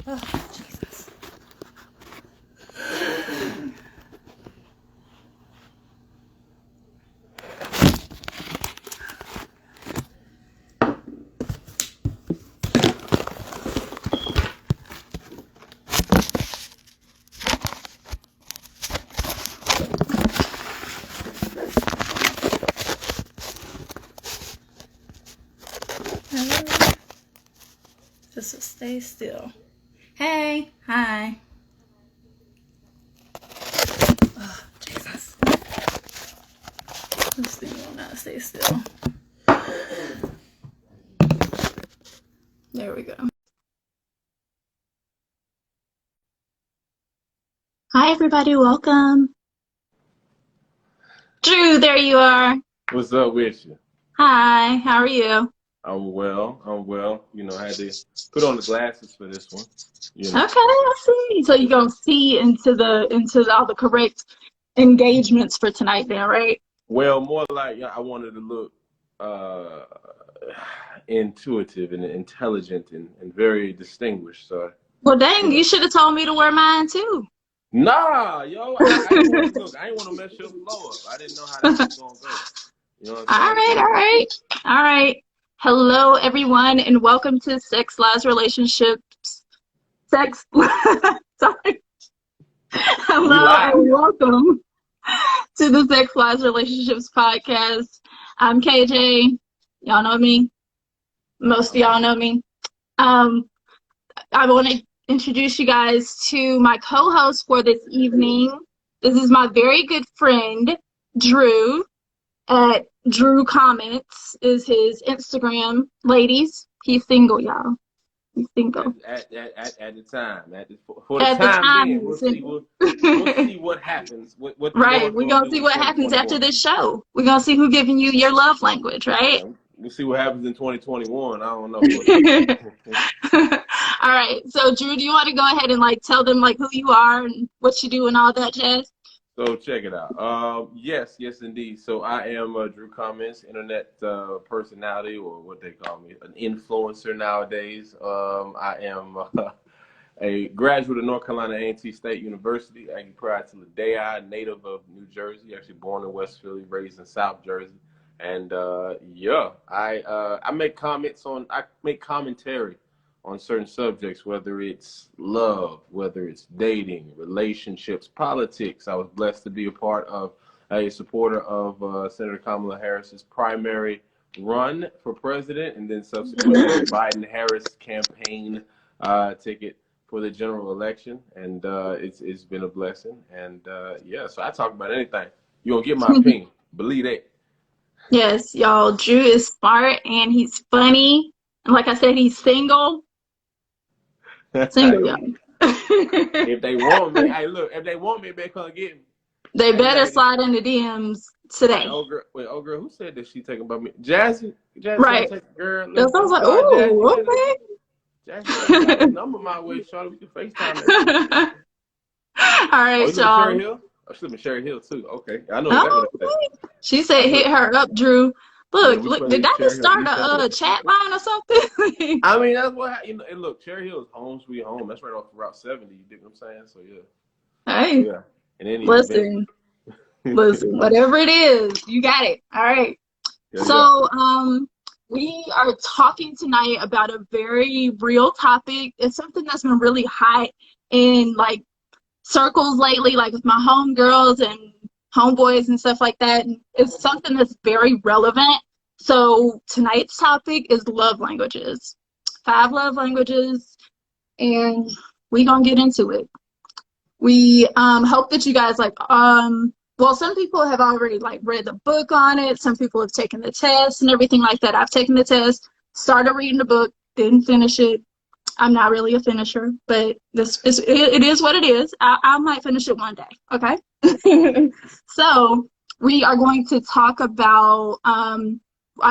Oh, Jesus. Hello. Just stay still. Hey. Hi. Oh, Jesus. This thing will not stay still. There we go. Hi, everybody. Welcome. Drew, there you are. What's up with you? Hi. How are you? I'm well. You know, I had to put on the glasses for this one. You Okay, know. I see. So you're gonna see into all the correct engagements for tonight, then, right? Well, more like I wanted to look uh, intuitive and intelligent and very distinguished. So, Well, you dang, you know. should have told me to wear mine too. Nah, yo, I didn't want to look. I didn't want to mess your flow up. I didn't know how that was gonna go. You know what I'm All saying? right, all right, all right. Hello, everyone, and welcome to Sex, Lies, Relationships. Sex. Sorry. We Hello, live, and y'all. welcome to the Sex, Lies, Relationships podcast. I'm KJ. Y'all know me. Most of y'all know me. Um, I want to introduce you guys to my co-host for this evening. This is my very good friend, Drew. At Drew Comments is his Instagram. Ladies, he's single, y'all. He's single. At the time, for the At the time time, being, he's we'll single. see what happens. What the Right. Lord's We're gonna going to do see in what happens after 2021. this show. We're going to see who giving you your love language, right? Yeah, we'll see what happens in 2021. I don't know. All right. So, Drew, do you want to go ahead and tell them who you are and what you do and all that jazz? So check it out. Yes, indeed. So I am Drew Comments, internet personality, or what they call me, an influencer nowadays. I am a graduate of North Carolina A&T State University. I prior to the day native of New Jersey, actually born in West Philly, raised in South Jersey. And I make commentary on certain subjects, whether it's love, whether it's dating, relationships, politics. I was blessed to be a supporter of Senator Kamala Harris's primary run for president, and then subsequently the Biden-Harris campaign ticket for the general election. And it's been a blessing. And so I talk about anything. You're going to get my opinion. Believe that. Yes, y'all. Drew is smart and he's funny. And like I said, he's single. Single, y'all. If they want me, hey, look, if they want me, they come get me. They Hey, better lady. slide in the DMs today. Old girl, who said that she taking about me? Jazzy Right. take a girl. That sounds like, Slide ooh, Jazzy. Jazzy, slide this number my way, Charlie. We can FaceTime that. okay. All Oh, right, you live in y'all. Cherry Hill? Oh, she live in Cherry Hill, too. Okay. I know exactly Oh, what that is. she said hit her up, Drew. Yeah, Look, we look, play did I just Cherry Hill, start East a End. chat line or something? I mean, that's what, and look, Cherry Hill is home sweet home. That's right off Route 70. You dig what I'm saying? So, yeah. Hey, Yeah. In any event. listen, whatever it is, you got it. All right. Yeah. So, we are talking tonight about a very real topic. It's something that's been really hot in circles lately, with my homegirls and homeboys and stuff like that. And it's something that's very relevant. So tonight's topic is love languages. 5 love languages, and we gonna get into it. We hope that you guys well, some people have already read the book on it. Some people have taken the test and everything like that. I've taken the test, started reading the book, didn't finish it. I'm not really a finisher, but it is what it is. I might finish it one day. Okay. So we are going to talk about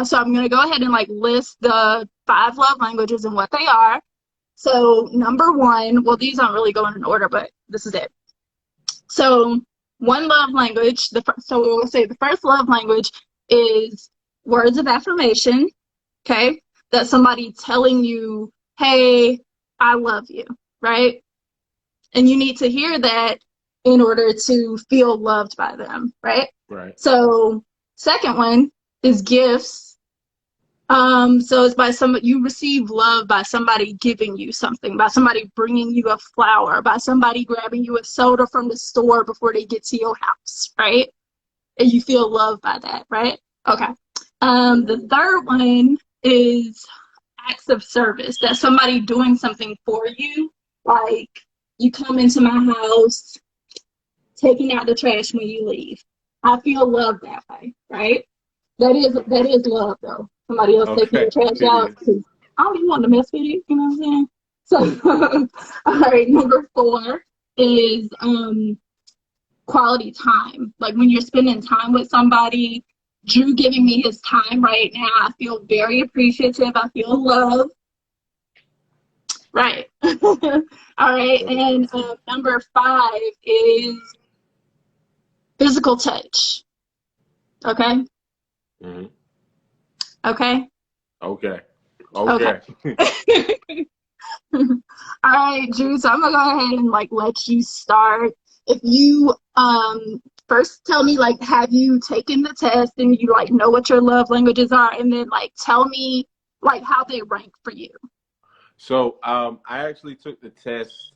so I'm going to go ahead and list the 5 love languages and what they are. So number 1, well, these aren't really going in order, but this is it. So one love language, so we'll say the first love language is words of affirmation. Okay. That's somebody telling you, hey, I love you, right? And you need to hear that in order to feel loved by them, right? Right. So, second one is gifts. So it's by somebody, you receive love by somebody giving you something, by somebody bringing you a flower, by somebody grabbing you a soda from the store before they get to your house, right? And you feel loved by that, right? Okay. The third one is acts of service. That's somebody doing something for you. Like you come into my house, taking out the trash when you leave. I feel love that way, right? That is love though. Somebody else taking Okay. your trash It out is. because I don't even want to mess with you. You know what I'm saying? So, all right. Number four is quality time. Like when you're spending time with somebody. Drew giving me his time right now. I feel very appreciative. I feel love. Right. All right. And number five is physical touch. Okay. Mm-hmm. Okay. Okay. Okay. Okay. All right, Drew. So I'm gonna go ahead and like let you start. If you first tell me like have you taken the test and you like know what your love languages are, and then like tell me like how they rank for you. So I actually took the test.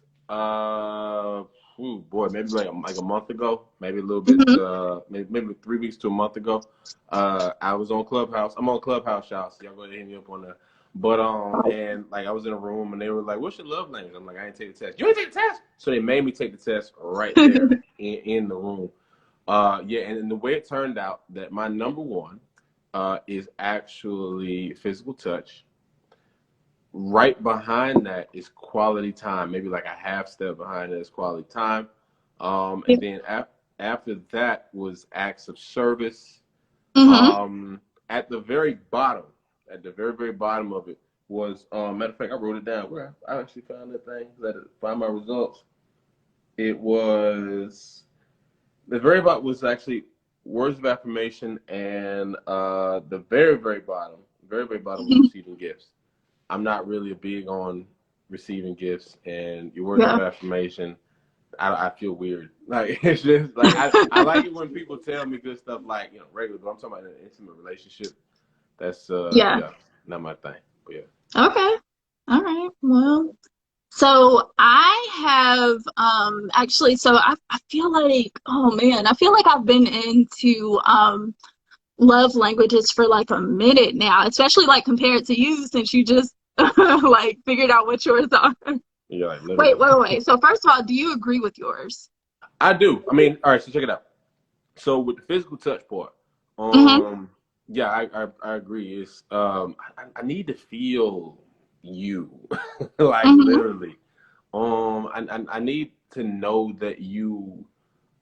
Boy, maybe like a month ago, maybe a little bit. Mm-hmm. Maybe 3 weeks to a month ago. I was on Clubhouse. I'm on Clubhouse, y'all. So y'all go ahead and hit me up on that. But and like I was in a room and they were like, "What's your love language?" I'm like, "I didn't take the test." You didn't take the test, so they made me take the test right there in the room. Yeah, and the way it turned out that my number one is actually physical touch. Right behind that is quality time. Maybe like a half step behind that is quality time. And then after that was acts of service. Mm-hmm. Um, at the very bottom, at the very, very bottom of it was, matter of fact, I wrote it down. Where I actually found that thing, let it find my results. It was, the very bottom was actually words of affirmation, and the very, very, very bottom was Mm-hmm. receiving gifts. I'm not really big on receiving gifts and your words of Yeah. affirmation. I feel weird. Like it's just like I like it when people tell me good stuff like, regular, but I'm talking about an intimate relationship. That's Yeah. yeah, not my thing. But yeah. Okay. All right. Well, so I have actually so I feel like oh man, I feel like I've been into love languages for like a minute now, especially like compared to you since you just like figured out what yours are. Yeah, like Wait, literally. wait, wait. So first of all, do you agree with yours? I do. I mean, all right, so check it out. So with the physical touch part, Mm-hmm. um, yeah, I agree. It's I need to feel you, like Mm-hmm. literally. I need to know that you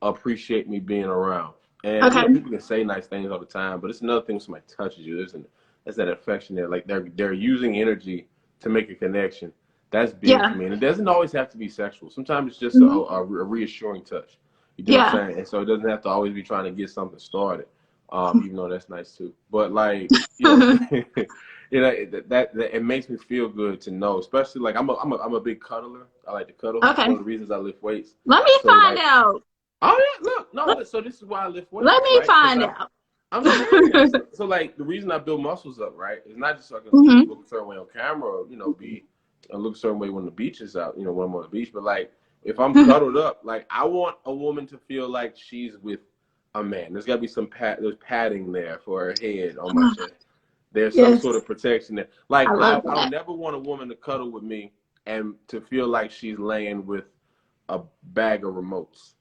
appreciate me being around. And Okay. people can say nice things all the time, but it's another thing when somebody touches you. There's that affection there. Like they're using energy to make a connection. That's big for Yeah. me, and it doesn't always have to be sexual. Sometimes it's just Mm-hmm. a reassuring touch. You know what Yeah. I'm saying? And so it doesn't have to always be trying to get something started. Even though that's nice too. But like, that it makes me feel good to know, especially like I'm a big cuddler. I like to cuddle. It's one Okay. of the reasons I lift weights. Let me So find like, out. oh yeah, look, no, Let, look, so this is why I lift let weights, me right? Because find I out. I'm serious. So like the reason I build muscles up, right, is not just so I can Mm-hmm. look a certain way on camera or, be look a certain way when the beach is out, when I'm on the beach, but like if I'm cuddled up, like I want a woman to feel like she's with a man. There's gotta be there's padding there for her head on my chest. There's some sort Yes. of protection there. I Like love I would that. never want a woman to cuddle with me and to feel like she's laying with a bag of remotes.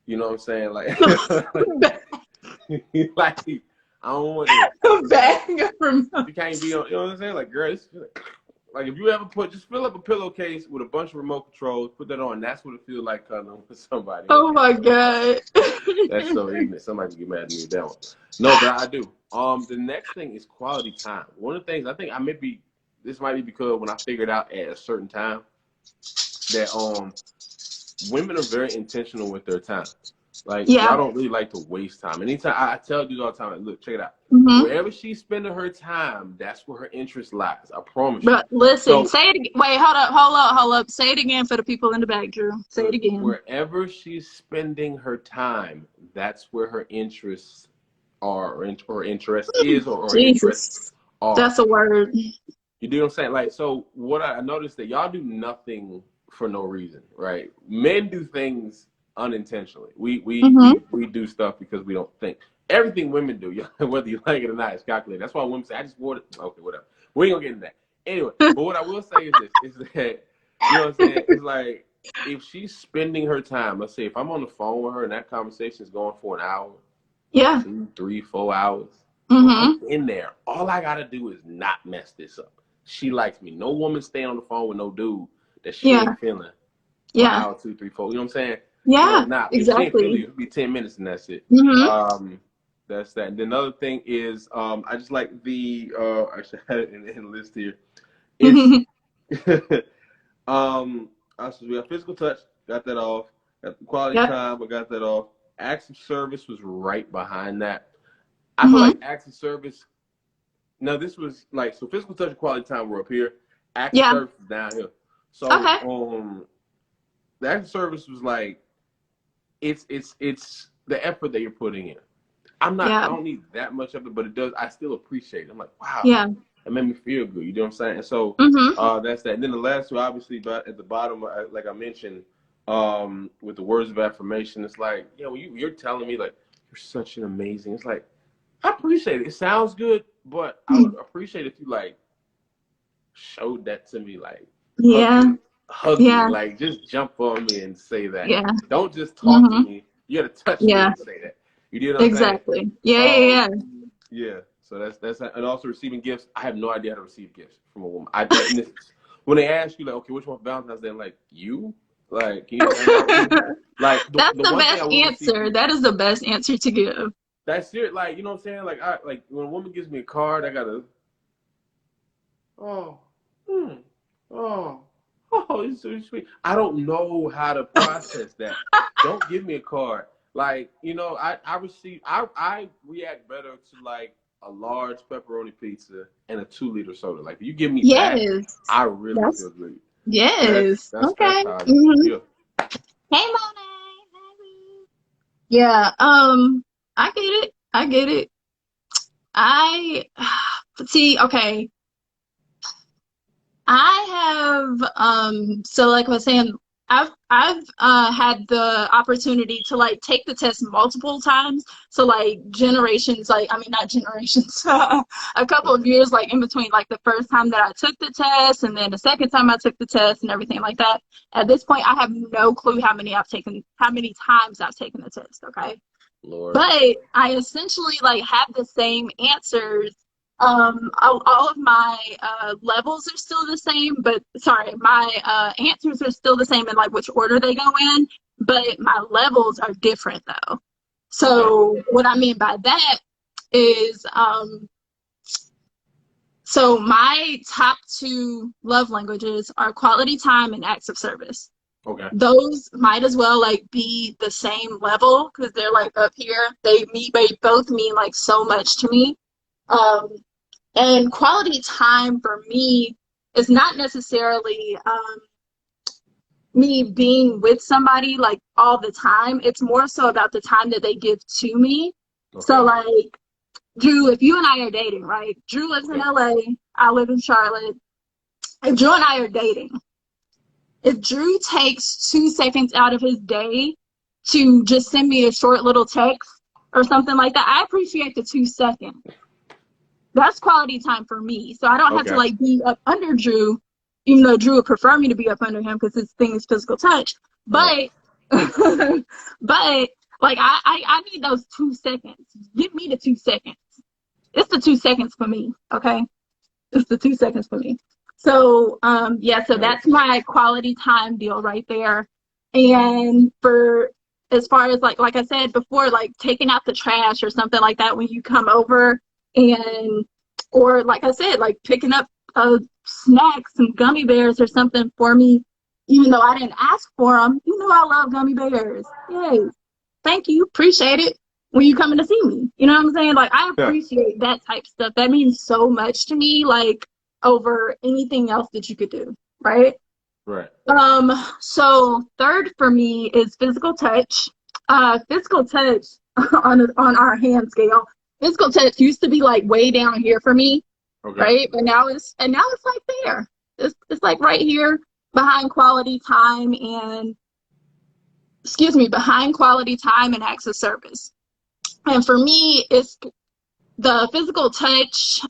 You know what I'm saying? Like, like I don't want it. Like Bag from you can't be on. You know what I'm saying? Like, girl, like if you ever just fill up a pillowcase with a bunch of remote controls, put that on. That's what it feels like cuddling with somebody. oh my god. That's so ignorant. Somebody can get mad at me with that one. No, but I do. The next thing is quality time. One of the things I think this might be because when I figured out at a certain time that women are very intentional with their time. Like y'all Yeah. don't really like to waste time. Anytime I tell dudes all the time, like, look, check it out. Mm-hmm. Wherever she's spending her time, that's where her interest lies. I promise you. But listen, So say it again. Wait, hold up. Say it again for the people in the back, Drew. Say it again. wherever she's spending her time, that's where her interests are, or interest is, or interests Jesus. are. That's a word. You do what I'm saying? Like, so what I noticed that y'all do nothing for no reason, right? Men do things unintentionally. Mm-hmm. We do stuff because we don't think. Everything women do, whether you like it or not, is calculated. That's why women say, "I just wore it." Okay, whatever. We ain't gonna get into that. Anyway, but what I will say is this: is that you know what I'm saying? It's like if she's spending her time. Let's say if I'm on the phone with her and that conversation is going for an hour, Yeah. 2, 3, 4 hours. When I'm Mm-hmm. in there, all I gotta do is not mess this up. She likes me. No woman staying on the phone with no dude that she Yeah. ain't feeling for an Yeah. hour, 2, 3, 4. You know what I'm saying? So Yeah. now, if she ain't feeling Exactly. you, it'll be 10 minutes and that's it. Mm-hmm. That's that. And then another thing is, I just like the actually I had it in the list here. It's we got physical touch, got that off. Got the quality Yep. time, I got that off. Acts of service was right behind that. I feel Mm-hmm. like acts of service. Now this was like so physical touch and quality time were up here. Acts of Yeah. service was down here. So Okay. the acts of service was like it's the effort that you're putting in. I Yeah. don't need that much of it, but it does. I still appreciate it. I'm like, wow, Yeah. it made me feel good. You know what I'm saying? And so Mm-hmm. that's that. And then the last two, obviously, but at the bottom, like I mentioned, with the words of affirmation, it's like, when you're telling me like you're such an amazing. It's like I appreciate it. It sounds good, but I would appreciate if you like showed that to me, like Yeah. hug me, Yeah. like just jump on me and say that. Yeah. Don't just talk to Mm-hmm. me. You gotta touch me Yeah. and say that. You know what I'm saying? Exactly. Yeah. Um, Yeah. yeah. So that's and also receiving gifts. I have no idea how to receive gifts from a woman. And this, when they ask you like, okay, which one for Valentine's Day? I'm like, you? Like, can you hang out with me? Yeah. Like That's the the one thing I best will receive from answer. you. That is the best answer to give. That's it. Like, you know what I'm saying? Like I like when a woman gives me a card, I gotta oh, hmm, oh, oh, it's so sweet. I don't know how to process that. Don't give me a card. Like, I react better to like a large pepperoni pizza and a 2-liter soda. Like, if you give me that, Yes. I really That's feel good. yes. That's Okay. how I do. Mm-hmm. Yeah. Hey, Monet. Yeah. I get it. I get it. I see. Okay. I have so like I was saying, I've had the opportunity to like take the test multiple times. So like generations, like I mean not generations, a couple of years like in between like the first time that I took the test and then the second time I took the test and everything like that. At this point I have no clue how many times I've taken the test, okay? Lord. But I essentially like have the same answers. All of my levels are still the same, but sorry, my answers are still the same in like which order they go in, but my levels are different though. Okay. So what I mean by that is, so my top two love languages are quality time and acts of service. Okay. Those might as well like be the same level because they're like up here. They both mean like so much to me. Um, and quality time for me is not necessarily me being with somebody like all the time. It's more so about the time that they give to me. So Okay. like Drew, if you and I are dating, right? Drew lives in Okay. LA, I live in Charlotte. If Drew and I are dating, if Drew takes 2 seconds out of his day to just send me a short little text or something like that, I appreciate the 2 seconds. That's quality time for me. So I don't have to Okay. like be up under Drew, even though Drew would prefer me to be up under him because his thing is physical touch. Right. But but like I need those 2 seconds. Give me the 2 seconds. It's the 2 seconds for me. Okay. It's the 2 seconds for me. So yeah, so Okay. that's my quality time deal right there. And for as far as like I said before, like taking out the trash or something like that when you come over and or like I said, like picking up snacks, some gummy bears or something for me, even though I didn't ask for them. You know I love gummy bears. Yay. thank you, appreciate it when you coming to see me. You know what I'm saying? Like, I Yeah. appreciate that type of stuff. That means so much to me, like, over anything else that you could do, right? Right. So third for me is physical touch. Physical touch on our hand scale. Physical touch used to be like way down here for me, Okay. right? But now it's like there. It's like right here behind quality time and behind quality time and acts of service. And for me, it's the physical touch.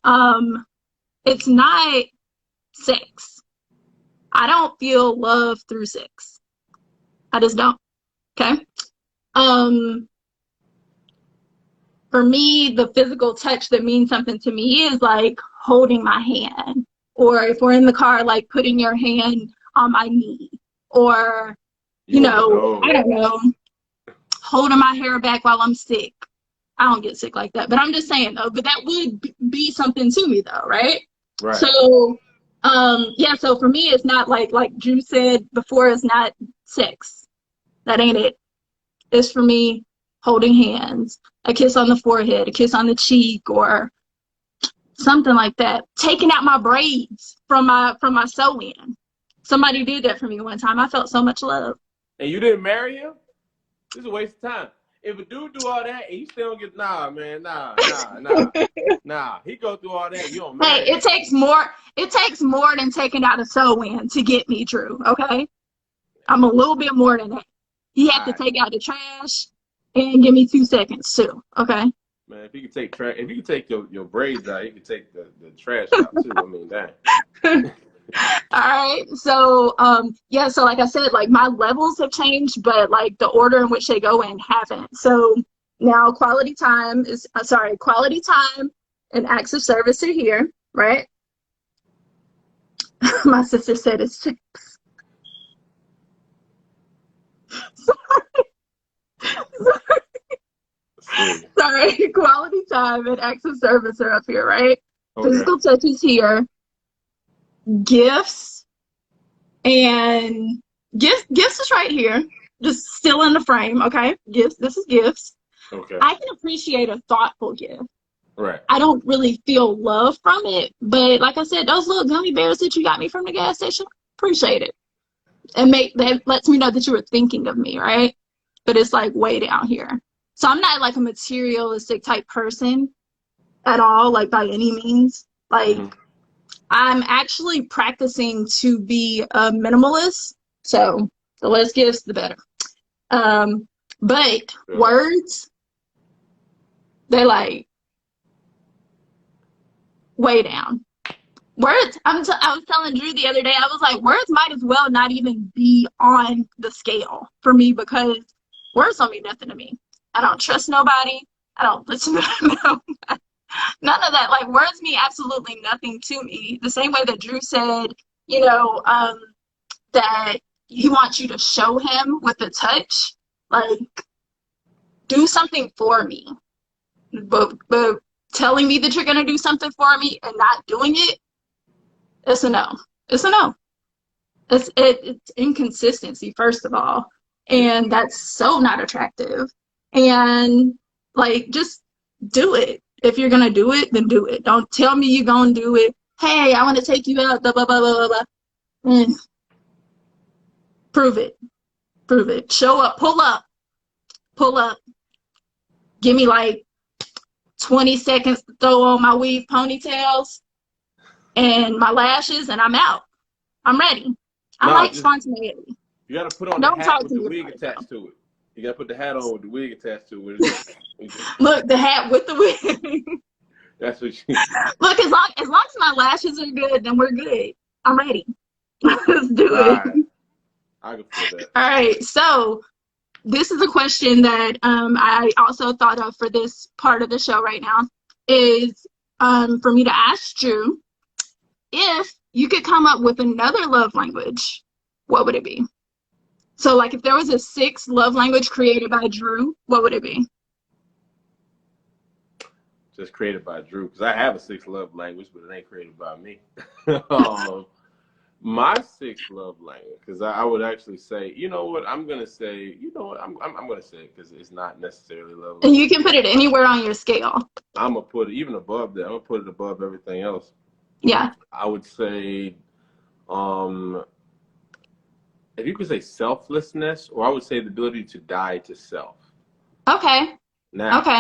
It's not sex. I don't feel love through sex. I just don't. Okay. Um, for me, the physical touch that means something to me is like holding my hand, or if we're in the car, like putting your hand on my knee, or, You one of I those. don't know, holding my hair back while I'm sick. I don't get sick like that, but I'm just saying though, but that would be something to me though, right? Right. So, yeah, so for me, it's not like Drew said before, it's not sex. That ain't it. It's for me holding hands, a kiss on the forehead, a kiss on the cheek, or something like that. Taking out my braids from my sew-in. Somebody did that for me one time. I felt so much love. And you didn't marry him? This is a waste of time. If a dude do all that and he still don't get man, nah. He go through all that, you don't Hey, marry him. it takes more than taking out a sew-in to get me, Drew, okay? I'm a little bit more than that. He All had to right. take out the trash and give me 2 seconds too, okay? Man, if you can take your braids out, you can take the trash out too. I mean, dang. All right. So, yeah, so like I said, like my levels have changed, but like the order in which they go in haven't. So now quality time and acts of service are here, right? My sister said it's six. See. Sorry, quality time and acts of service are up here, right? Okay. Physical touch is here. Gifts and gifts is right here. Just still in the frame, okay? Gifts. This is gifts. Okay. I can appreciate a thoughtful gift. Right. I don't really feel love from it, but like I said, those little gummy bears that you got me from the gas station, appreciate it. And that lets me know that you were thinking of me, right? But it's like way down here. So I'm not like a materialistic type person at all, like by any means. Like, Mm-hmm. I'm actually practicing to be a minimalist. So the less gifts, the better. Um, but Feel that. words, they're like way down. Words, I was telling Drew the other day, I was like, words might as well not even be on the scale for me because words don't mean nothing to me. I don't trust nobody. I don't listen to no, none of that. Like, words mean absolutely nothing to me. The same way that Drew said, you know, that he wants you to show him with a touch. Like, do something for me. But telling me that you're gonna do something for me and not doing it, it's a no. It's a no. It's inconsistency, first of all, Yeah. and that's so not attractive. And like, just do it. If you're gonna do it, then do it. Don't tell me you're gonna do it. Hey, I want to take you out. Blah blah blah blah blah. Mm, prove it. Prove it. Show up. Pull up. Pull up. Give me like 20 seconds to throw on my weave ponytails and my lashes, and I'm out. I'm ready. I No, like just spontaneity. you got to put on the Don't hat talk with to the me wig about it though. attached to it. You got to put the hat on with the wig attached to it. Look, the hat with the wig. That's what you. Look, as long as my lashes are good, then we're good. I'm ready. Let's do All it. right. I can feel that. All right. So this is a question that I also thought of for this part of the show right now. Is for me to ask Drew if you could come up with another love language, what would it be? So, like, if there was a sixth love language created by Drew, what would it be? Just created by Drew because I have a sixth love language, but it ain't created by me. um, My sixth love language, because I would actually say, you know what, I'm gonna say, you know what, I'm gonna say it because it's not necessarily love And you language, can put but it anywhere on your scale. I'm gonna put it even above that. I'm gonna put it above everything else. Yeah. I would say, um, if you could say selflessness, or I would say the ability to die to self. Okay. Now, Okay.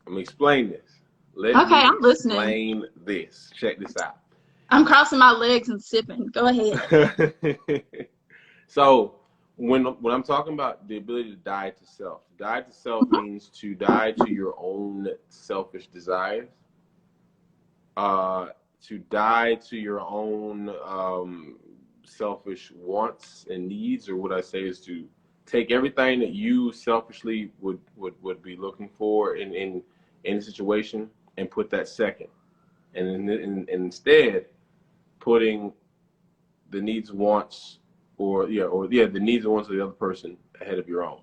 let me explain this. Let Okay. me I'm listening. explain this. Check this out. I'm crossing my legs and sipping. Go ahead. So when I'm talking about the ability to die to self Mhm. means to die to your own selfish desires, uh, to die to your own selfish wants and needs, or what I say is to take everything that you selfishly would be looking for in a situation and put that second, and instead putting the needs wants or the needs and wants of the other person ahead of your own.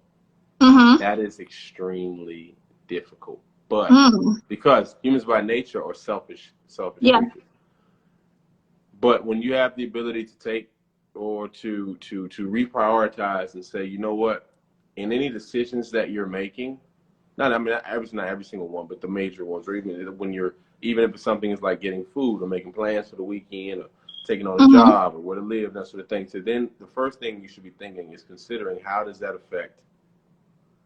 Mhm. That is extremely difficult, but Mm. because humans by nature are selfish Yeah. creatures. But when you have the ability to take or to reprioritize and say, you know what, in any decisions that you're making, not I mean not every single one, but the major ones, or even when you're even if something is like getting food or making plans for the weekend or taking on a Mhm. job or where to live, that sort of thing. So then the first thing you should be thinking is considering how does that affect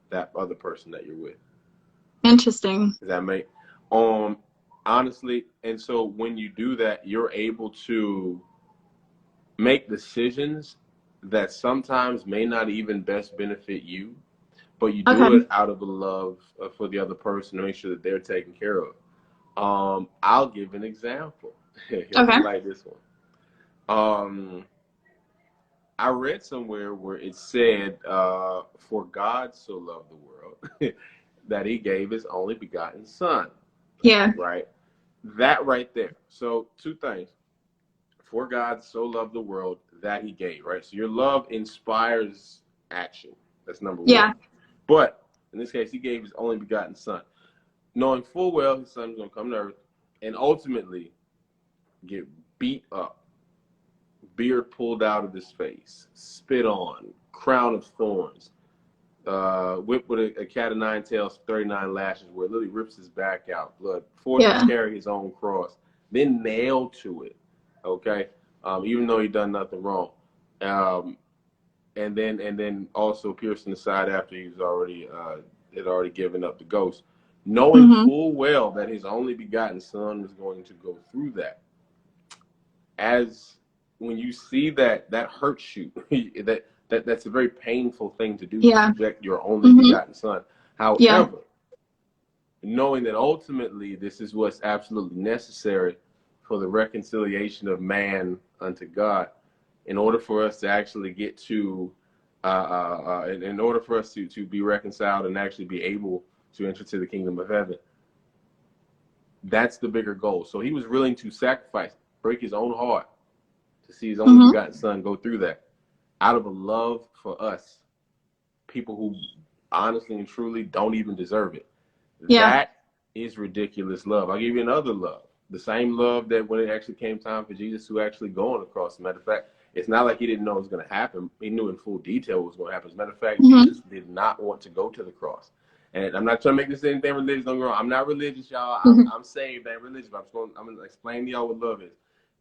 that other person that you're with. Interesting. Does that make um honestly? And so when you do that, you're able to make decisions that sometimes may not even best benefit you, but you do it Okay. out of a love for the other person to make sure that they're taken care of. I'll give an example. Okay. You like this one. Um, I read somewhere where it said, "For God so loved the world that He gave His only begotten Son." Yeah. Right, that right there. So two things. For God so loved the world that He gave. Right. So your love inspires action. That's number one. Yeah. But in this case, He gave His only begotten Son, knowing full well His Son was going to come to earth and ultimately get beat up, beard pulled out of his face, spit on, crown of thorns, whipped with a cat of nine tails, 39 lashes, where it literally rips his back out, blood, forced to Yeah. carry his own cross, then nailed to it, okay, even though he done nothing wrong. Um, and then also piercing the side after he was already had already given up the ghost, knowing Mhm. full well that his only begotten son was going to go through that. As when you see that, that hurts you. That's a very painful thing to do, to Yeah. subject your only Mhm. begotten son. Yeah. However, knowing that ultimately this is what's absolutely necessary for the reconciliation of man unto God, in order for us to actually get to, in order for us to be reconciled and actually be able to enter to the kingdom of heaven, that's the bigger goal. So he was willing to sacrifice, break his own heart to see his only Mhm. begotten son go through that out of a love for us, people who honestly and truly don't even deserve it. Yeah. That is ridiculous love. I'll give you another love. The same love that when it actually came time for Jesus to actually go on the cross. As a matter of fact, it's not like he didn't know it was going to happen. He knew in full detail what was going to happen. As a matter of fact, Mhm. Jesus did not want to go to the cross. And I'm not trying to make this anything religious. Don't get me wrong. I'm not religious, y'all. Mhm. I'm saved. I ain't religious. But I'm going to explain to y'all what love is.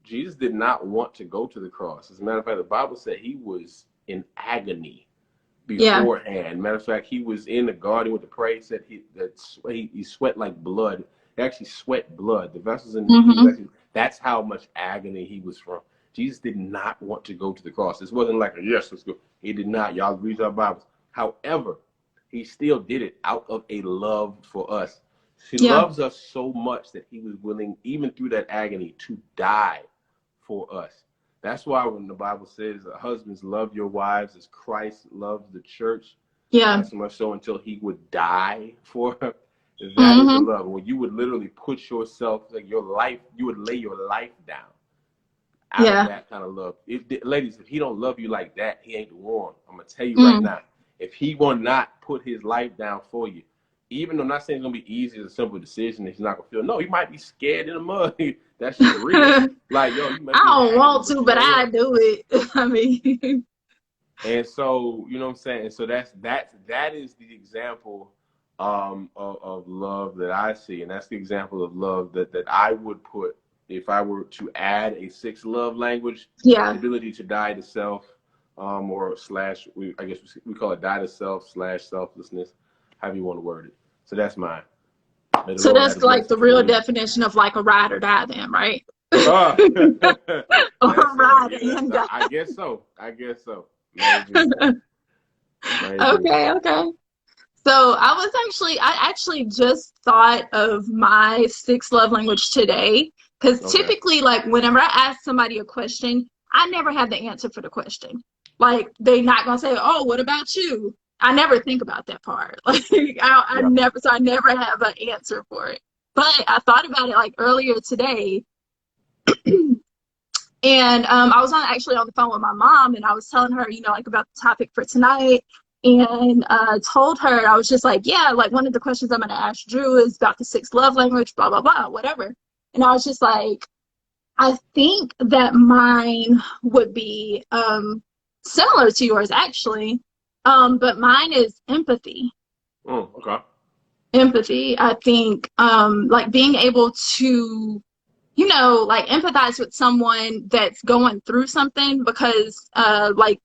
Jesus did not want to go to the cross. As a matter of fact, the Bible said he was in agony Yeah. beforehand. Matter of fact, he was in the garden with the pray. He said he sweat like blood. He actually sweat blood. The vessels in his skin was Mhm. actually, that's how much agony he was from. Jesus did not want to go to the cross. This wasn't like a yes, let's go. He did not. Y'all read our Bibles. However, he still did it out of a love for us. He Yeah. loves us so much that he was willing, even through that agony, to die for us. That's why when the Bible says, husbands, love your wives as Christ loves the church, Yeah. so much so until he would die for her. That is the Mhm. love. When you would literally put yourself, like your life, you would lay your life down out of Yeah. that kind of love. Ladies, if he don't love you like that, he ain't the one. I'm going to tell you right Mm. now. If he will not put his life down for you, even though I'm not saying it's gonna be easy, it's a simple decision that he's not gonna feel. No, he might be scared in the mud. That's just real. I Like, yo, you might be in don't agony, want but to, you but know I what? do it. I mean, And so, you know what I'm saying? And so that is the example of love that I see. And that's the example of love that I would put if I were to add a sixth love language, the yeah. ability to die to self, or slash, I guess we call it die to self slash selflessness, however you want to word it. So that's mine. May the So Lord add that's a like blessing the to real you. definition of like a ride or die, then, right? Oh, Or ride yeah, and that's, die. I guess so. I guess so. Maybe. Maybe. Okay, okay. So I actually just thought of my sixth love language today because Okay. typically, like, whenever I ask somebody a question, I never have the answer for the question. Like, they're not gonna say, "Oh, what about you?" I never think about that part. Like, Yeah. I never have an answer for it. But I thought about it like earlier today, and I was actually on the phone with my mom, and I was telling her, like about the topic for tonight, and told her I was just like, yeah, like one of the questions I'm going to ask Drew is about the sixth love language, blah blah blah, whatever. And I was just like, I think that mine would be similar to yours actually, but mine is empathy. Okay. Empathy. I think like being able to like empathize with someone that's going through something because like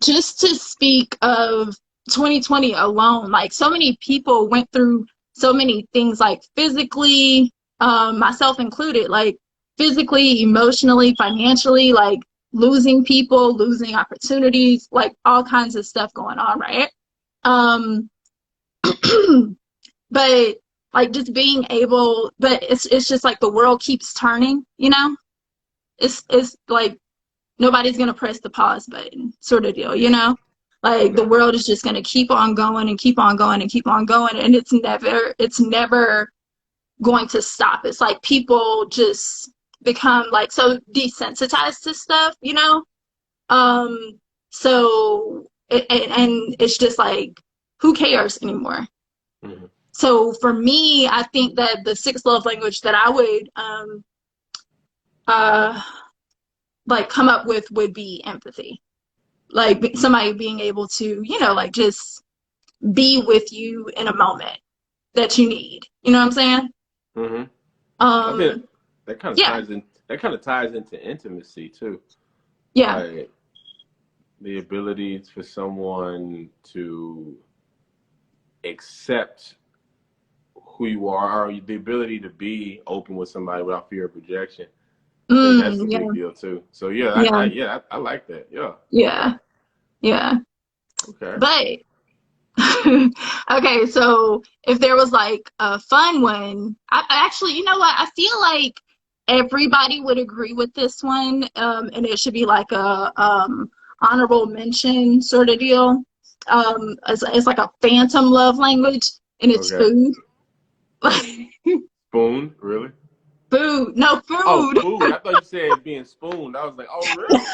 just to speak of 2020 alone, like so many people went through so many things like physically, myself included, like physically, emotionally, financially, like losing people, losing opportunities, like all kinds of stuff going on, right? Um but like just being able, but it's just like the world keeps turning, it's like nobody's gonna press the pause button sort of deal, like the Okay. world is just gonna keep on going and keep on going and keep on going, and it's never going to stop. It's like people just become like so desensitized to stuff, um so and it's just like who cares anymore. Hmm. So for me, I think that the sixth love language that I would uh like come up with would be empathy. Like somebody being able to, like just be with you in a moment that you need. You know what I'm saying? Hmm. I think Um, that kind of yeah, ties in. That kind of ties into intimacy too. yeah. Like the ability for someone to accept who you are, or the ability to be open with somebody without fear of rejection. I think that's a Yeah, big deal too. So yeah, yeah, I like that. Yeah. Okay. yeah, yeah. Okay. But okay, so if there was like a fun one, I actually, you know what? I feel like everybody would agree with this one, and it should be like a honorable mention sort of deal. It's like a phantom love language, and it's Okay. food. Spoon, really? Food, no Oh, food. food. I thought you said being spooned. I was like, oh, really?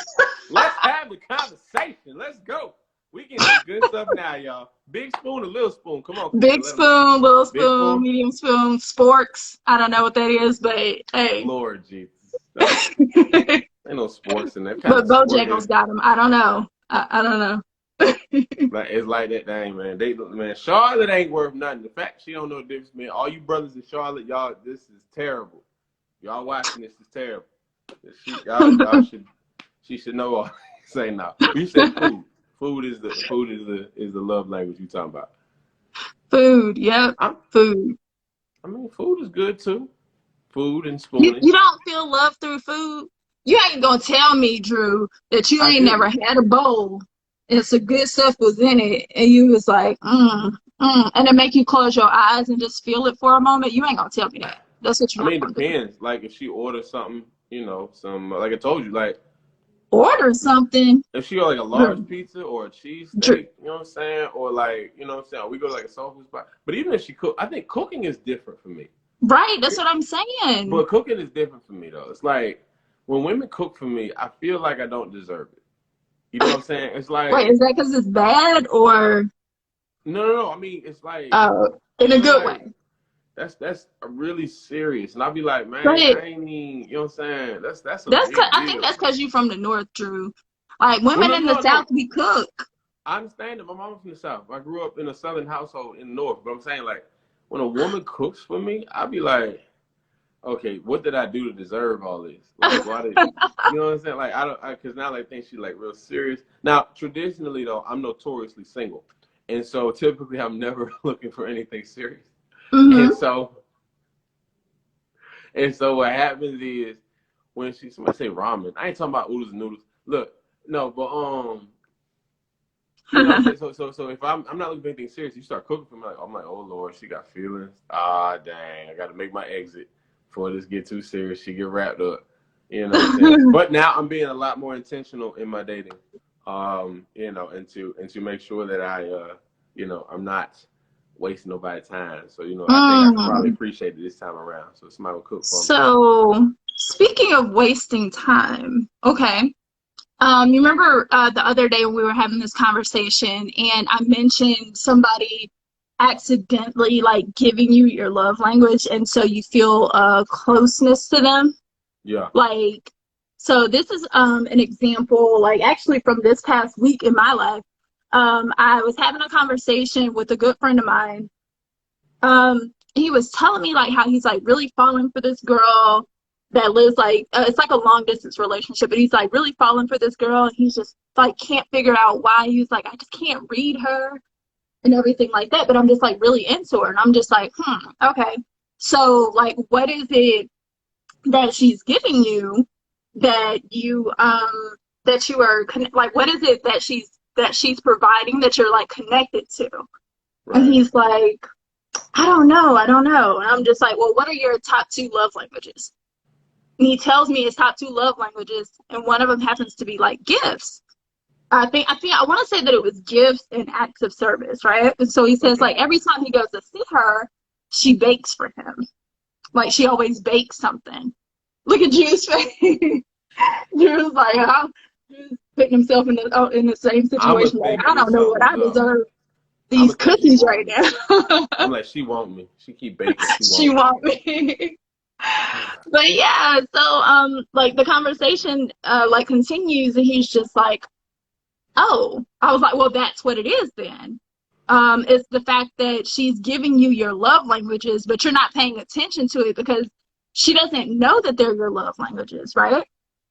Let's have the conversation. Let's go. We getting some good stuff now, y'all. Big spoon or little spoon? Come on, Katia. Big Let them know. spoon, little Big spoon, spoon? medium spoon, sporks. I don't know what that is, but hey. Lord Jesus. Oh, But ain't no sports in that kind of sport Bojangles is. got them. I don't know. I don't know. Like it's like that thing, man. Man, Charlotte ain't worth nothing. The fact she don't know the difference, man. All you brothers in Charlotte, y'all, this is terrible. Y'all watching this is terrible. Y'all should she should know all. Say no. You said food. Food is the love language you talking about. Food, yep, I'm, food. I mean, food is good too. Food and You spooning. you don't feel love through food? You ain't gonna tell me, Drew, that you I ain't never do. had a bowl and some good stuff was in it, and you was like, and it make you close your eyes and just feel it for a moment. You ain't gonna tell me that. That's what I you're not mean, it gonna do. depends. Like if she orders something, some like I told you, like Order something, if she got like a large Drew. pizza or a Drew. cheesesteak, you know what I'm saying? Or like, you know what I'm saying? Or we go to like a soul food spot. But even if she cook, I think cooking is different for me. Right, that's what I'm saying. But cooking is different for me though. It's like when women cook for me, I feel like I don't deserve it. You know what I'm saying? It's Wait, like is that because it's bad or no. I mean, it's like oh? in a good Right. way. That's really serious. And I'll be like, man, But I ain't even, you know what I'm saying? That's a that's big I think deal. that's because you from the north, Drew. Like Well, women no, in the no, south, no. we cook. I understand that my mom's from the South. I grew up in a Southern household in the North. But I'm saying, like, when a woman cooks for me, I'll be like, okay, what did I do to deserve all this? Like, why did, you know what I'm saying? Like, I don't, because now I think she's like real serious. Now, traditionally, though, I'm notoriously single. And so typically I'm never looking for anything serious. And Hmm. so, and so what happens is when somebody say ramen, I ain't talking about oodles and noodles. Look, no, but you know what I'm saying? So if I'm not looking for anything serious, you start cooking for me, like, I'm like, oh Lord, she got feelings. Ah, dang, I gotta make my exit before this get too serious. She get wrapped up. You know what I'm saying? But now I'm being a lot more intentional in my dating. And to make sure that I'm not wasting nobody's time. So, I think I could probably Mm. appreciate it this time around. So somebody will cook for me. So speaking of wasting time, okay. You remember the other day when we were having this conversation and I mentioned somebody accidentally like giving you your love language and so you feel a closeness to them? Yeah. Like, so this is an example, like actually from this past week in my life. I was having a conversation with a good friend of mine. He was telling me like how he's like really falling for this girl that lives like it's like a long distance relationship, but he's like really falling for this girl and he's just like can't figure out why. He's like, I just can't read her and everything like that, but I'm just like really into her and I'm just like, okay. So like what is it that she's giving you that you are like what is it that she's providing that you're like connected to? And Right. he's like, I don't know. And I'm just like, well, what are your top two love languages? And he tells me his top two love languages, and one of them happens to be like gifts. I want to say that it was gifts and acts of service, right? And so he says Okay. like every time he goes to see her, she bakes for him. Like she always bakes something. Look at Drew's face. Drew's like, huh? Drew's putting himself in the same I'm gonna situation. Like, think I you don't know what something I up. deserve I'm these gonna think you cookies want right me. now. I'm like, she want me. She keep baking. She She want me. want me. But yeah, so like the conversation like continues and he's just like, "Oh." I was like, "Well, that's what it is then." It's the fact that she's giving you your love languages, but you're not paying attention to it because she doesn't know that they're your love languages, right?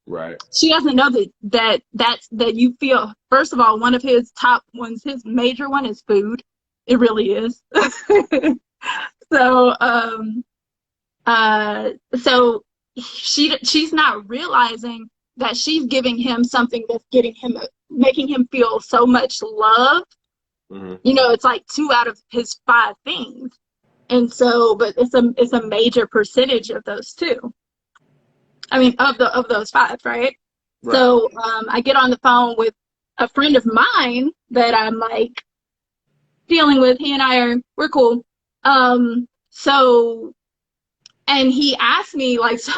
Right. She doesn't know that you feel, first of all, one of his top ones, his major one is food. It really is. So so she's not realizing that she's giving him something that's getting him making him feel so much love. Mm-hmm. It's like two out of his five things. And so, but it's a major percentage of those two. I mean, of those five, right? Right. So I get on the phone with a friend of mine that I'm like dealing with. He and we're cool. So and he asked me like, so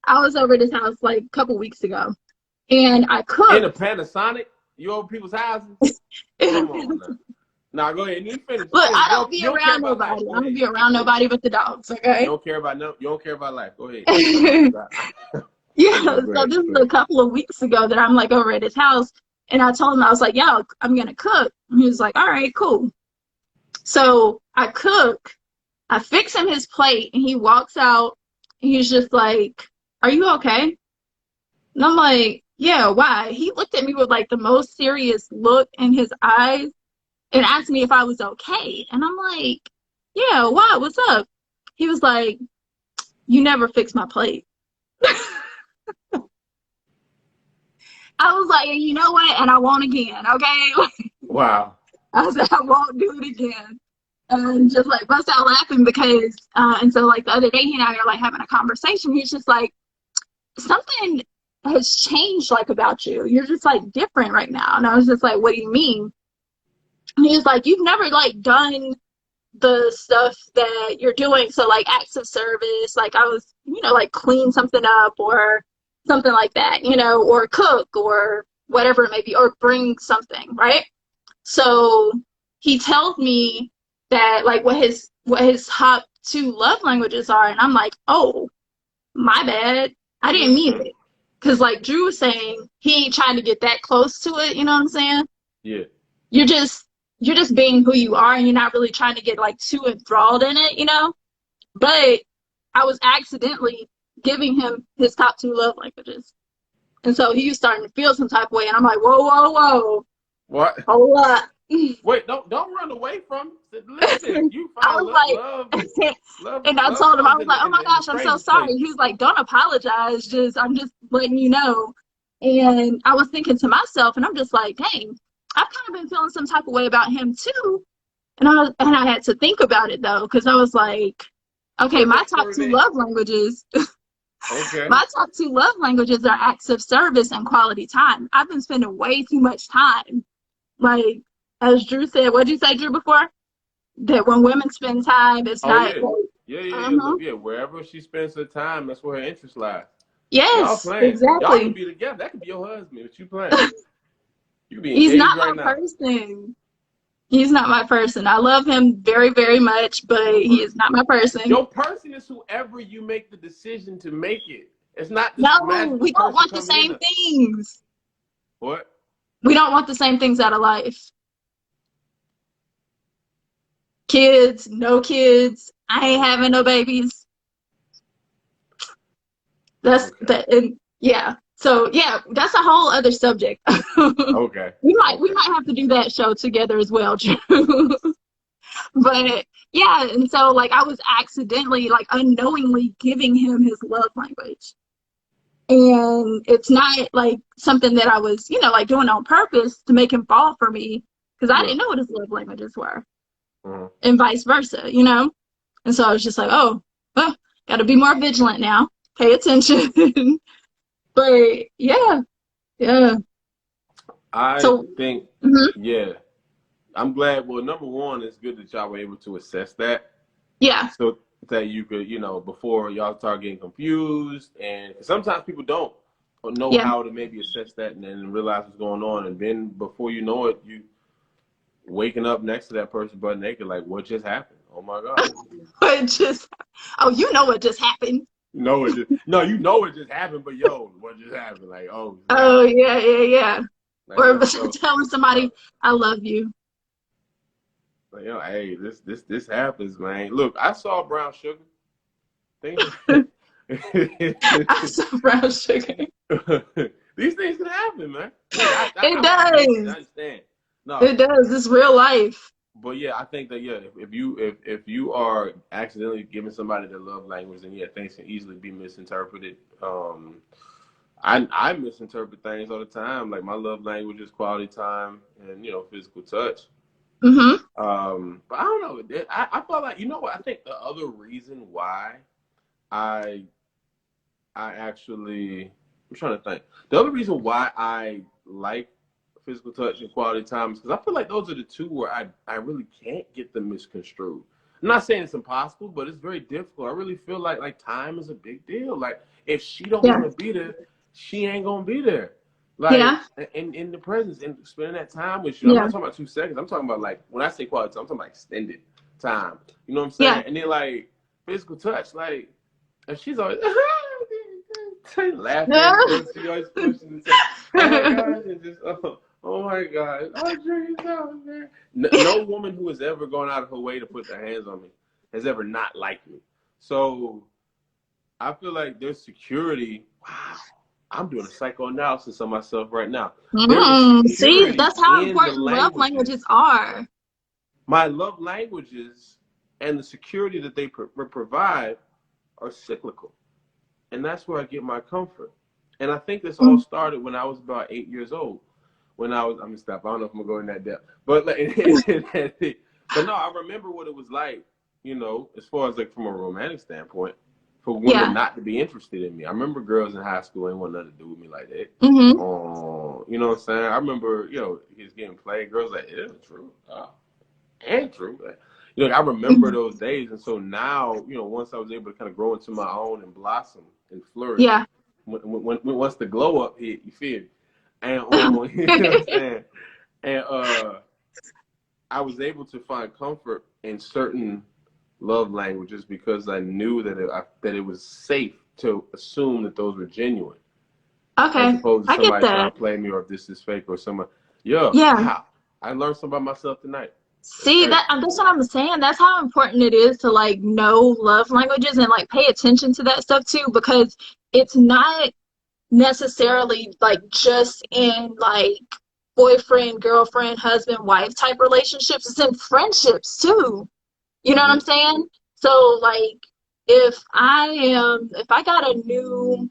I was over at his house like a couple weeks ago, and I In a cooked. Panasonic, you over people's houses. Come on Look, now. Now go ahead. You finish. I Finish. don't You be don't care around about life. nobody. Go I don't ahead. be around Finish. nobody but the dogs. You Okay. don't care about no. You don't care about life. Go ahead. Yeah. Go So ahead. this is Go a ahead. couple of weeks ago that I'm like over at his house, and I told him I was like, "Yeah, I'm gonna cook." And he was like, "All right, cool." So I cook. I fix him his plate, and he walks out. And he's just like, "Are you okay?" And I'm like, "Yeah, why?" He looked at me with like the most serious look in his eyes and asked me if I was okay. And I'm like, "Yeah, why? What's up?" He was like, "You never fix my plate." I was like, "You know what? And I won't again, okay?" Wow. I said, "I won't do it again." And just like bust out laughing because, and so like the other day, he and I are like having a conversation. He's just like, something has changed like about you. You're just like different right now. And I was just like, what do you mean? And he was like, you've never like done the stuff that you're doing. So like acts of service, like I was, like clean something up or something like that, or cook or whatever it may be, or bring something, right? So he tells me that like what his top two love languages are, and I'm like, oh, my bad, I didn't mean it. Because like Drew was saying, he ain't trying to get that close to it. You know what I'm saying? Yeah. You're just you're just being who you are, and you're not really trying to get like too enthralled in it. But I was accidentally giving him his top two love languages. And so he was starting to feel some type of way. And I'm like, whoa, whoa, whoa. What? Hold up. Wait, don't run away from it. Listen, you I found was like, and I told him, I love's was like, oh my in the gosh, I'm so strangest sorry. place. He was like, don't apologize. I'm just letting you know. And I was thinking to myself, and I'm just like, dang, I've kind of been feeling some type of way about him too. And I had to think about it though, because I was like, okay, What my what top were two they? love languages Okay. My top two love languages are acts of service and quality time. I've been spending way too much time. Like, as Drew said, what did you say, Drew, before? That when women spend time, it's Oh not yeah. like, Yeah. uh-huh. Look, yeah, wherever she spends her time, that's where her interest lies. Y'all Yes, playing. Y'all could exactly. be together. That could be your husband, but you playing. You could be He's engaged not right my now. person. He's not my person. I love him very, very much, but Your he is person. not my person. Your person is whoever you make the decision to make it. It's not this No, magical we don't person want the coming in same there. things. What? We don't want the same things out of life. Kids, no kids. I ain't Oh, having no babies. That's okay. that, and yeah. So yeah, that's a whole other subject. Okay. We Okay. might have to do that show together as well, Drew. But yeah, and so like I was accidentally, like unknowingly giving him his love language. And it's not like something that I was, like doing on purpose to make him fall for me, because I Yeah. didn't know what his love languages were, Uh-huh. and vice versa. And so I was just like, oh, got to be more vigilant now. Pay attention. But yeah, yeah. I So, think, mhm, yeah. I'm glad. Well, number one, it's good that y'all were able to assess that, yeah, so that you could, before y'all start getting confused, and sometimes people don't know yeah. how to maybe assess that and then realize what's going on, and then before you know it, you waking up next to that person butt naked, like what just happened? Oh my god! It just, oh, you know what just happened. You know it just happened, but yo, what just happened? Like, oh snap! Oh, yeah, yeah, yeah. Like Or so, telling uh, somebody, I love you. like, hey, this happens, man. Look, I saw brown sugar. Things. I'm so brown sugar. These things can happen, man. Look, It I get it. I does. understand. No, It does. It's real life. but yeah, I think that yeah, if you are accidentally giving somebody their love language, then yeah, things can easily be misinterpreted. I misinterpret things all the time. Like my love language is quality time and physical touch. Hmm. But I don't know. I felt like what I think the other reason why I I actually, I'm trying to think. The other reason why I like physical touch and quality time is because I feel like those are the two where I really can't get them misconstrued. I'm not saying it's impossible, but it's very difficult. I really feel like time is a big deal. Like if she don't Yeah. want to be there, she ain't gonna be there. Like Yeah. in the presence and spending that time with you. I'm Yeah. not talking about 2 seconds. I'm talking about like when I say quality time, I'm talking about extended time. You know what I'm Yeah. saying? And then like physical touch, like and she's always laughing because she always pushes and says, "Oh my gosh!" and just oh my god, oh dreams out there. No woman who has ever gone out of her way to put their hands on me has ever not liked me. So I feel like there's security. Wow, I'm doing a psychoanalysis on myself right now. There's a See, security that's how in the important love languages. languages are. My love languages and the security that they provide are cyclical. And that's where I get my comfort. And I think this all Mm. started when I was about 8 years old. I'm gonna stop. I don't know if I'm gonna go in that depth, but but no, I remember what it was like. As far as like from a romantic standpoint, for women Yeah. not to be interested in me. I remember girls in high school ain't want nothing to do with me like that. Hmm. Oh, you know what I'm saying? I remember, he's getting played. Girls like, yeah, true. And true. I remember those days, and so now, once I was able to kind of grow into my own and blossom and flourish, Yeah. once the glow up hit, you feel me? And you know what I'm saying? And I was able to find comfort in certain love languages because I knew that it was safe to assume that those were genuine, as Okay, opposed to I get somebody trying that. to play me, or if this is fake, or someone. Yeah, Yeah. wow, I learned something about myself tonight. That's See, crazy. that's what I'm saying. That's how important it is to like know love languages and like pay attention to that stuff too, because it's not necessarily like just in like boyfriend, girlfriend, husband, wife type relationships. It's in friendships too. You know what I'm Hmm. saying? So like if I got a new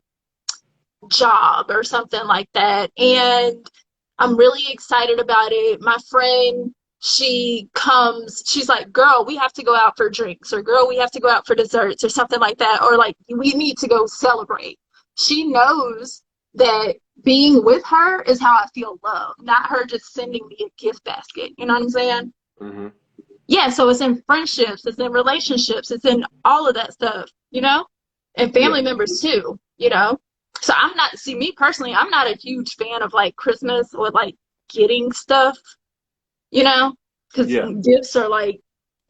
job or something like that, and I'm really excited about it. My friend, she's like, girl, we have to go out for drinks, or girl, we have to go out for desserts, or something like that, or like, we need to go celebrate. She knows that being with her is how I feel loved, not her just sending me a gift basket. You know what I'm saying? Hmm. Yeah, so it's in friendships, it's in relationships, it's in all of that stuff, and Yeah. family members too, you know. So I'm not, see, me personally, I'm not a huge fan of like Christmas or like getting stuff, you know, because Yeah. gifts are like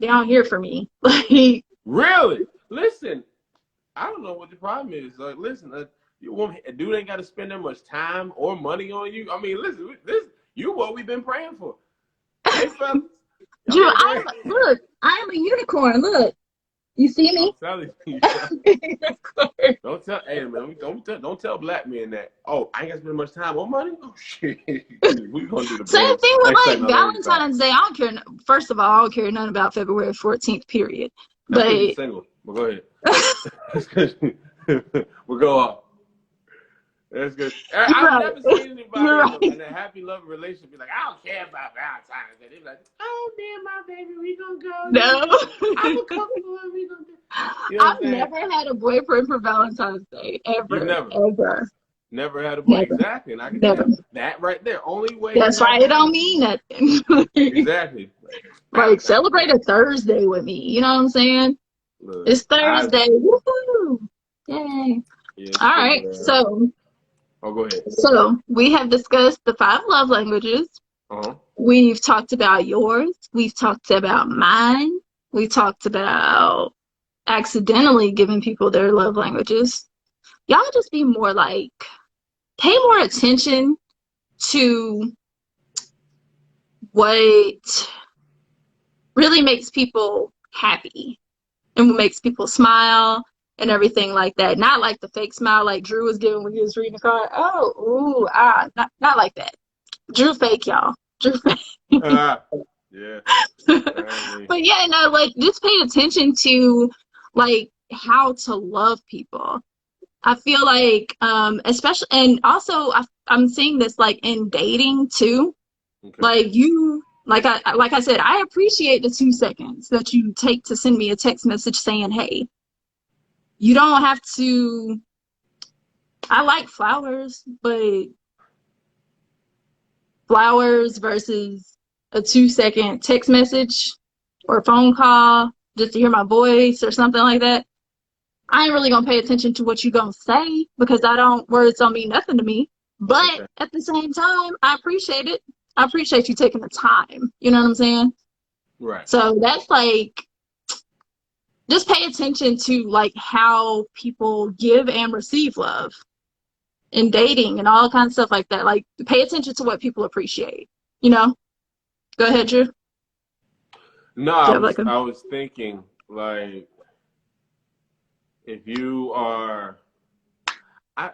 down here for me. Like, Really? Listen, I don't know what the problem is. Like, listen, a dude ain't got to spend that much time or money on you. I mean, listen, this you what we've been praying for. Hey, fellas, y'all Drew, better go ahead. I am a unicorn. Look, you see I'm me? telling you. Unicorn. Don't tell, hey man, don't tell black men that. Oh, I ain't got to spend much time on money. Oh shit, we gonna do the Same baby thing with next time like my ladies back. Valentine's Day. I don't care. First of all, I don't care nothing about February 14th, period. That's because you're But single. But go ahead. That's because we'll go off. That's good. you're I've right. never seen anybody You're right. in a happy, loving relationship be like, I don't care about Valentine's Day. They're like, oh, man, my baby, we gonna go. You know, No. I'm a couple of we gonna do. You know what I'm I've saying? never had a boyfriend for Valentine's Day. You've Ever. never, Ever. never had a boy. Never. Exactly. And I can Never. tell that right there. Only way you That's have right. It don't one. mean nothing. Exactly. Like, Valentine's Day. celebrate a Thursday with me. You know what I'm saying? Look, It's Thursday. Woohoo. Yay. yes, All right. oh, go ahead. So we have discussed the five love languages. Uh-huh. We've talked about yours. We've talked about mine. We talked about accidentally giving people their love languages. Y'all just be more like, pay more attention to what really makes people happy and what makes people smile and everything like that. Not like the fake smile like Drew was giving when he was reading the card. Oh, ooh, not like that. Drew fake, y'all. Drew fake. Yeah. But yeah, no, like just pay attention to like how to love people. I feel like, especially, and also I'm seeing this like in dating too. Okay. Like like I said, I appreciate the 2 seconds that you take to send me a text message saying, "Hey." You don't have to. I like flowers, but flowers versus a 2 second text message or phone call just to hear my voice or something like that. I ain't really gonna pay attention to what you gonna say because I don't words don't mean nothing to me. But Okay. at the same time, I appreciate it. I appreciate you taking the time. You know what I'm saying? Right. So that's like just pay attention to like how people give and receive love in dating and all kinds of stuff like that. Like pay attention to what people appreciate. You know? Go ahead, Drew. Do No, you have like a I was thinking like if you are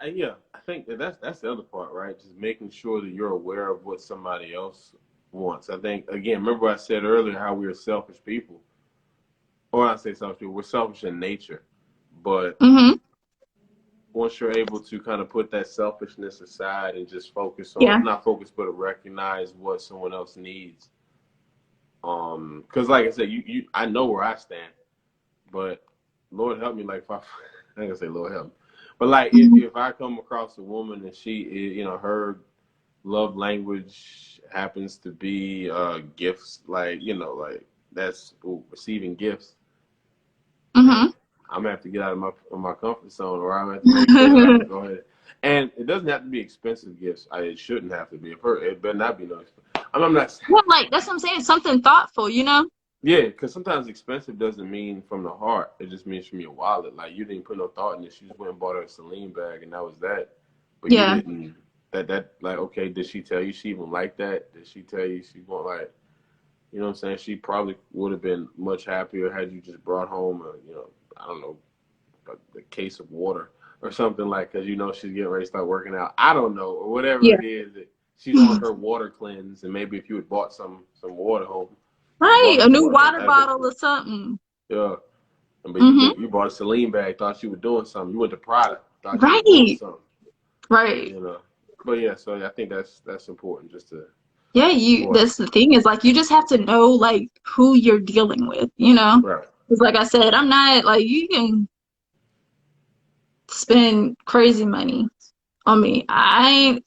yeah, I think that's the other part, right? Just making sure that you're aware of what somebody else wants. I think again, remember I said earlier how we are selfish people. Or I say selfish people, we're selfish in nature. But mm-hmm. once you're able to kind of put that selfishness aside and just focus Yeah. on not focus but recognize what someone else needs. Because like I said, you I know where I stand, but Lord help me, like if I ain't gonna say Lord help me. But like Mm-hmm. if I come across a woman and she is, her love language happens to be gifts, like like that's receiving gifts, man, Mm-hmm. I'm gonna have to get out of my comfort zone, or I'm gonna have to make sure that I can go ahead. And it doesn't have to be expensive gifts. It shouldn't have to be. It better not be no expensive. I'm not. Yeah, like that's what I'm saying. Something thoughtful, you know? Yeah, because sometimes expensive doesn't mean from the heart. It just means from your wallet. Like you didn't put no thought in this. You just went and bought her a Celine bag, and that was that. But you Yeah. didn't. That like okay. Did she tell you she even liked that? Did she tell you she won't like? You know what I'm saying? She probably would have been much happier had you just brought home a I don't know a case of water or something like because she's getting ready to start working out. I don't know or whatever Yeah. it is that she's on her water cleanse, and maybe if you had bought some water home, you Right. brought A some new water home, water that'd been bottle cool. or something. Yeah. But Mm-hmm. you bought a Celine bag, thought you were doing something. You went to Prada, thought you were doing Right. something. Right. You know. But yeah, so I think that's important just to Yeah, what. that's the thing is like you just have to know like who you're dealing with, you know? Right. Because like I said, I'm not like you can spend crazy money on me. I ain't,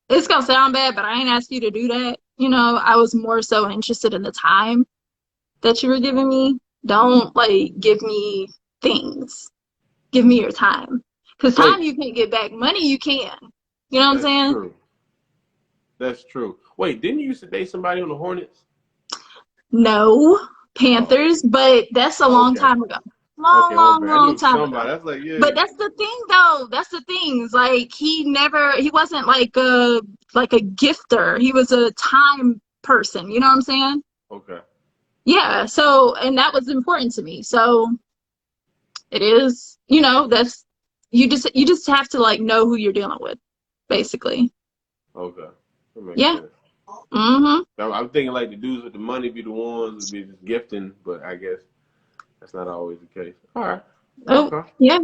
it's gonna sound bad, but I ain't asked you to do that. You know, I was more so interested in the time that you were giving me. Don't like give me things. Give me your time. Because time Wait, you can't get back. Money you can. You know what I'm that's saying? true. That's true. Wait, didn't you used to date somebody on the Hornets? No, Oh, Panthers, but that's a long okay. time ago. Long, Okay, my long, bad. I knew long it was time ago. somebody. I was like, yeah. But that's the thing though. That's the things. Like he wasn't like a gifter. He was a time person. You know what I'm saying? Okay. Yeah. So and that was important to me. So it is, that's you just have to like know who you're dealing with, basically. Okay. That makes Yeah. sense. Mm-hmm. I'm thinking like the dudes with the money be the ones that be just gifting, but I guess that's not always the case. All right. Oh, Okay. yeah.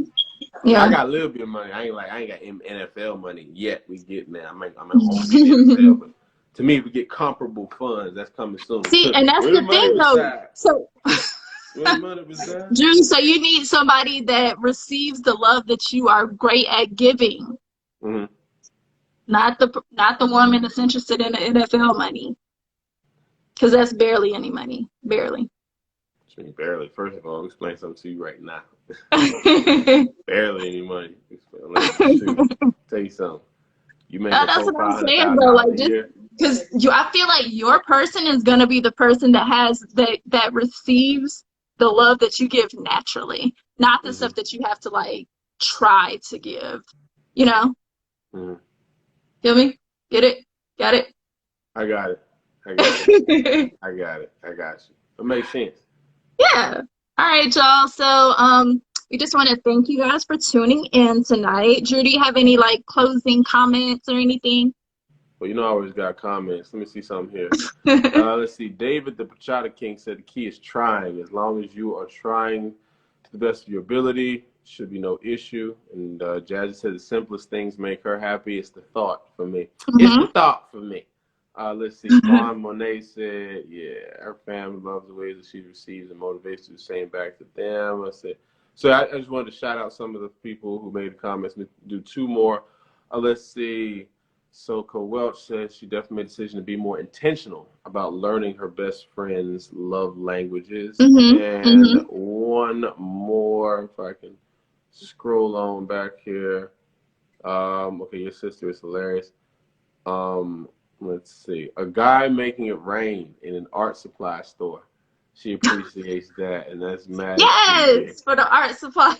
Yeah, I Yeah. got a little bit of money. I ain't got NFL money yet. We get now. I'm almost in the NFL, but to me, we get comparable funds. That's coming soon. See, and that's Where the the money thing though. reside? So Where the money reside? Drew, so you need somebody that receives the love that you are great at giving, Mm-hmm. not the woman that's interested in the NFL money, because that's barely any money, barely. I mean, barely. First of all, I'll explain something to you right now. No, Barely any money. Shoot, tell you something. You making that's four, what I'm five hundred saying thousand though. dollars Like a just year. because I feel like your person is gonna be the person that has that receives the love that you give naturally, not the Mm-hmm. stuff that you have to like try to give. You know, Mm-hmm. feel me? Get it? Got it? I got it. I got it. I got it. I got you. It makes sense. Yeah. All right, y'all. So, we just want to thank you guys for tuning in tonight. Drew, do you have any like closing comments or anything? Well, I always got comments. Let me see something here. Let's see. David the Pachata King said the key is trying. As long as you are trying to the best of your ability, should be no issue. And Jazzy said the simplest things make her happy. It's the thought for me. It's the Hmm. thought for me. Let's see. Vaughn Monet said, yeah, her family loves the ways that she receives and motivates to do the same back to them. I said, so I just wanted to shout out some of the people who made the comments. Do two more. Let's see. So Welch says she definitely made a decision to be more intentional about learning her best friend's love languages. Hmm. And Hmm. one more, if I can scroll on back here. Okay, your sister is hilarious. Um, let's see. A guy making it rain in an art supply store. She appreciates that, and that's mad sweet. Yes, for the art supply.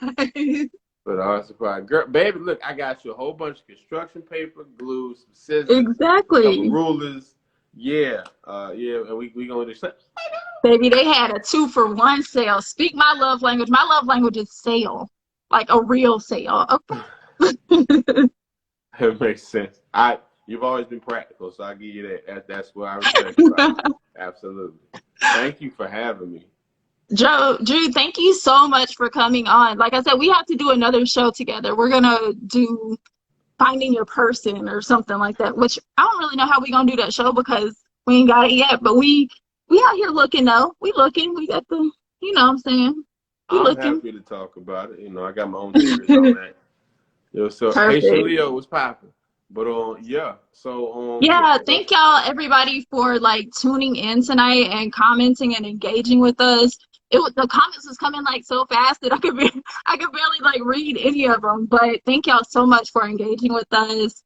For the art supply, girl, baby, look, I got you a whole bunch of construction paper, glue, some scissors, a couple Exactly. rulers. Yeah, yeah, and we gonna do something. Baby, they had a 2-for-1 sale. Speak my love language. My love language is sale, like a real sale. Okay. It makes sense. You've always been practical, so I give you that's what I respect about you. Absolutely. Thank you for having me. Drew, thank you so much for coming on. Like I said, we have to do another show together. We're gonna do finding your person or something like that, which I don't really know how we gonna do that show because we ain't got it yet. But we out here looking though. We looking. We got the, what I'm saying. We I'm looking. happy to talk about it. I got my own theories on that. So hey, Perfect. Shalio was popping, but yeah. So yeah. Yeah, thank y'all everybody for like tuning in tonight and commenting and engaging with us. The comments was coming like so fast that I could barely like read any of them. But thank y'all so much for engaging with us.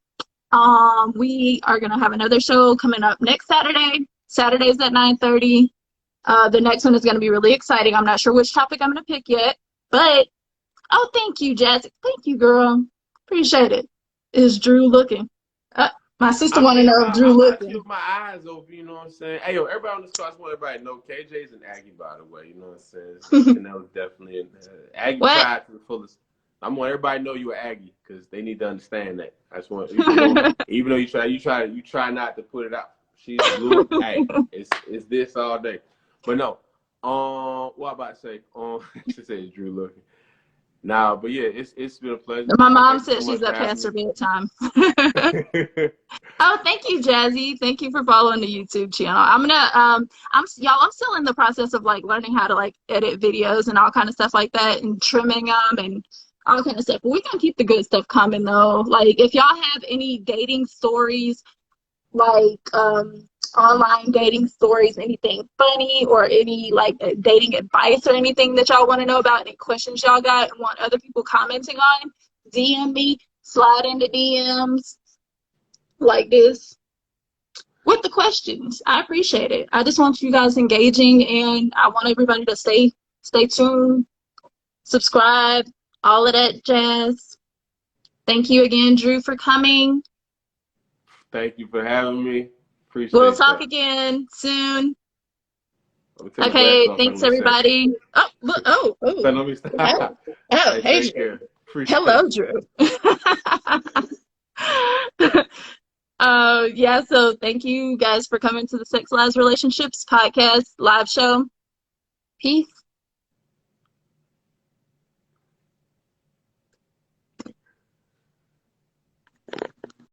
We are gonna have another show coming up next Saturday. Saturday's at 9:30. The next one is gonna be really exciting. I'm not sure which topic I'm gonna pick yet, but oh, thank you, Jazz. Thank you, girl. Appreciate it. Is Drew looking? My sister I want to mean, know if Drew I looking. keep my eyes open, you know what I'm saying? Hey, yo, everybody on this call, I just want everybody to know KJ's an Aggie, by the way, you know what I'm saying? Chanel's definitely an Aggie What? pride to the fullest. I want everybody to know you're Aggie because they need to understand that. I just want you know, even though you try not to put it out. She's blue. Hey, it's this all day, but no. What I'm about to say? She said Drew looking. Nah, but yeah, it's been a pleasure. My mom Thank you so said she's much for up having past her me. bedtime. Oh, thank you, Jazzy. Thank you for following the YouTube channel. I'm gonna I'm still in the process of like learning how to like edit videos and all kind of stuff like that and trimming them and all kind of stuff. But we gonna keep the good stuff coming though. Like if y'all have any dating stories, like online dating stories, anything funny or any like dating advice or anything that y'all want to know about, any questions y'all got and want other people commenting on, DM me, slide into DMs like this with the questions. I appreciate it. I just want you guys engaging and I want everybody to stay tuned, subscribe, all of that jazz. Thank you again, Drew, for coming. Thank you for having me. We'll Appreciate talk that. again soon. Let me take my glasses Okay, off in thanks 1 second. everybody. Oh, look, So oh. let me Oh, stop. oh, Hey, hey take Drew. care. Appreciate Hello, you. Drew. Yeah, so thank you guys for coming to the Sex Lives Relationships podcast live show. Peace.